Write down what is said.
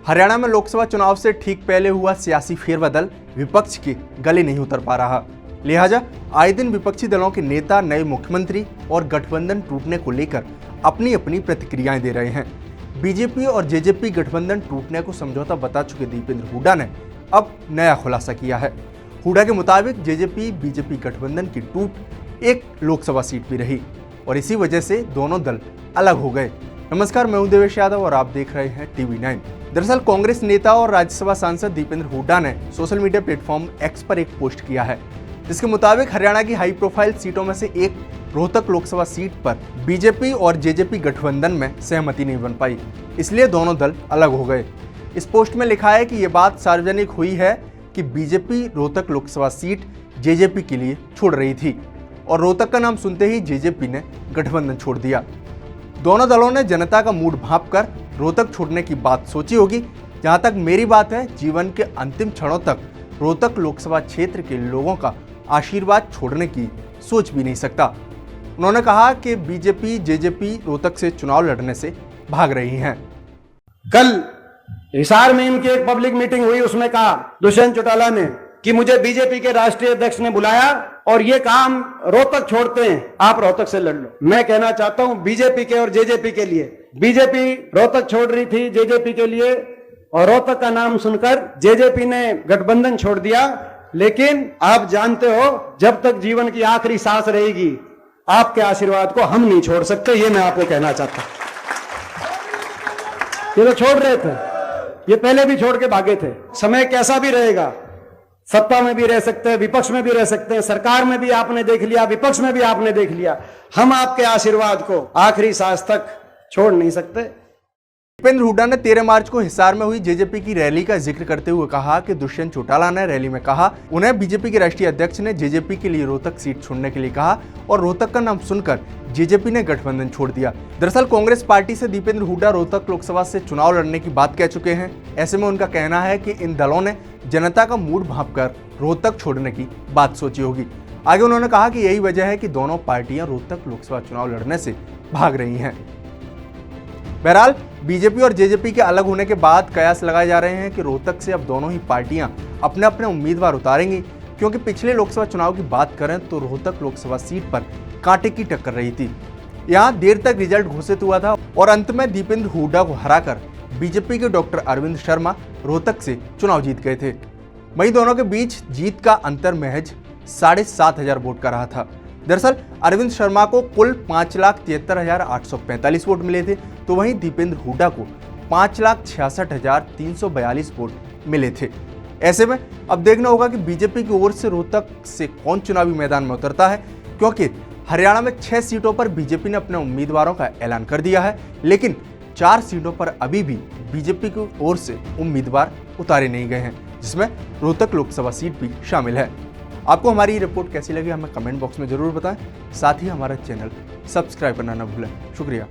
हरियाणा में लोकसभा चुनाव से ठीक पहले हुआ सियासी फेरबदल विपक्ष के गले नहीं उतर पा रहा। लिहाजा आए दिन विपक्षी दलों के नेता नए मुख्यमंत्री और गठबंधन टूटने को लेकर अपनी अपनी प्रतिक्रियाएं दे रहे हैं। बीजेपी और जेजेपी गठबंधन टूटने को समझौता बता चुके दीपेंद्र हुड्डा ने अब नया खुलासा किया है। हुड्डा के मुताबिक जेजेपी बीजेपी गठबंधन की टूट एक लोकसभा सीट भी रही और इसी वजह से दोनों दल अलग हो गए। नमस्कार, मैं हूं देवेश यादव और आप देख रहे हैं TV9। दरअसल कांग्रेस नेता और राज्यसभा सांसद दीपेंद्र हुड्डा ने सोशल मीडिया प्लेटफॉर्म एक्स पर एक पोस्ट किया है, जिसके मुताबिक हरियाणा की हाई प्रोफाइल सीटों में से एक रोहतक लोकसभा सीट पर बीजेपी और जेजेपी गठबंधन में सहमति नहीं बन पाई, इसलिए दोनों दल अलग हो गए। इस पोस्ट में लिखा है कि यह बात सार्वजनिक हुई है कि BJP Rohtak Lok Sabha seat JJP के लिए छोड़ रही थी और रोहतक का नाम सुनते ही जेजेपी ने गठबंधन छोड़ दिया। दोनों दलों ने जनता का मूड भांपकर रोहतक छोड़ने की बात सोची होगी। जहां तक मेरी बात है, जीवन के अंतिम क्षणों तक रोहतक लोकसभा क्षेत्र के लोगों का आशीर्वाद छोड़ने की सोच भी नहीं सकता। उन्होंने कहा कि बीजेपी जेजेपी रोहतक से चुनाव लड़ने से भाग रही हैं। कल हिसार में इनकी एक पब्लिक मीटिंग हुई, उसमें कहा दुष्यंत चौटाला ने कि मुझे बीजेपी के राष्ट्रीय अध्यक्ष ने बुलाया और ये काम रोहतक छोड़ते हैं, आप रोहतक से लड़ लो। मैं कहना चाहता हूं बीजेपी के और जेजेपी के लिए, बीजेपी रोहतक छोड़ रही थी जेजेपी के लिए और रोहतक का नाम सुनकर जेजेपी ने गठबंधन छोड़ दिया। लेकिन आप जानते हो, जब तक जीवन की आखिरी सांस रहेगी आपके आशीर्वाद को हम नहीं छोड़ सकते, ये मैं आपको कहना चाहता हूं। ये तो छोड़ रहे थे, ये पहले भी छोड़ के भागे थे। समय कैसा भी रहेगा, सत्ता में भी रह सकते हैं, विपक्ष में भी रह सकते हैं, सरकार में भी आपने देख लिया, विपक्ष में भी आपने देख लिया। हम आपके आशीर्वाद को आखिरी सांस तक छोड़ नहीं सकते। दीपेंद्र हुड्डा ने 13 मार्च को हिसार में हुई जेजेपी की रैली का जिक्र करते हुए कहा कि दुष्यंत चौटाला ने रैली में कहा उन्हें बीजेपी के राष्ट्रीय अध्यक्ष ने जेजेपी के लिए रोहतक सीट छोड़ने के लिए कहा और रोहतक का नाम सुनकर जेजेपी ने गठबंधन छोड़ दिया। दरअसल कांग्रेस पार्टी से दीपेंद्र हुड्डा रोहतक लोकसभा से चुनाव लड़ने की बात कह चुके हैं। ऐसे में उनका कहना है कि इन दलों ने जनता का मूड भांपकर रोहतक छोड़ने की बात सोची होगी। आगे उन्होंने कहा कि यही वजह है कि दोनों पार्टियां रोहतक लोकसभा चुनाव लड़ने से भाग रही हैं। बहरहाल बीजेपी और जेजेपी के अलग होने के बाद कयास लगाए जा रहे हैं कि रोहतक से अब दोनों ही पार्टियां अपने अपने उम्मीदवार उतारेंगी, क्योंकि पिछले लोकसभा चुनाव की बात करें तो रोहतक लोकसभा सीट पर कांटे की टक्कर रही थी। यहां देर तक रिजल्ट घोषित हुआ था और अंत में दीपेंद्र हुड्डा को हराकर बीजेपी के डॉक्टर अरविंद शर्मा रोहतक से चुनाव जीत गए थे। वहीं दोनों के बीच जीत का अंतर महज 7,500 वोट का रहा था। दरअसल अरविंद शर्मा को कुल 5,73,845 वोट मिले थे, तो वहीं दीपेंद्र हुड्डा को 5,66,342 वोट मिले थे। ऐसे में अब देखना होगा कि बीजेपी की ओर से रोहतक से कौन चुनावी मैदान में उतरता है, क्योंकि हरियाणा में 6 सीटों पर बीजेपी ने अपने उम्मीदवारों का ऐलान कर दिया है, लेकिन 4 सीटों पर अभी भी बीजेपी की ओर से उम्मीदवार उतारे नहीं गए हैं, जिसमें रोहतक लोकसभा सीट भी शामिल है। आपको हमारी ये रिपोर्ट कैसी लगी हमें कमेंट बॉक्स में जरूर बताएं। साथ ही हमारा चैनल सब्सक्राइब करना न भूलें। शुक्रिया।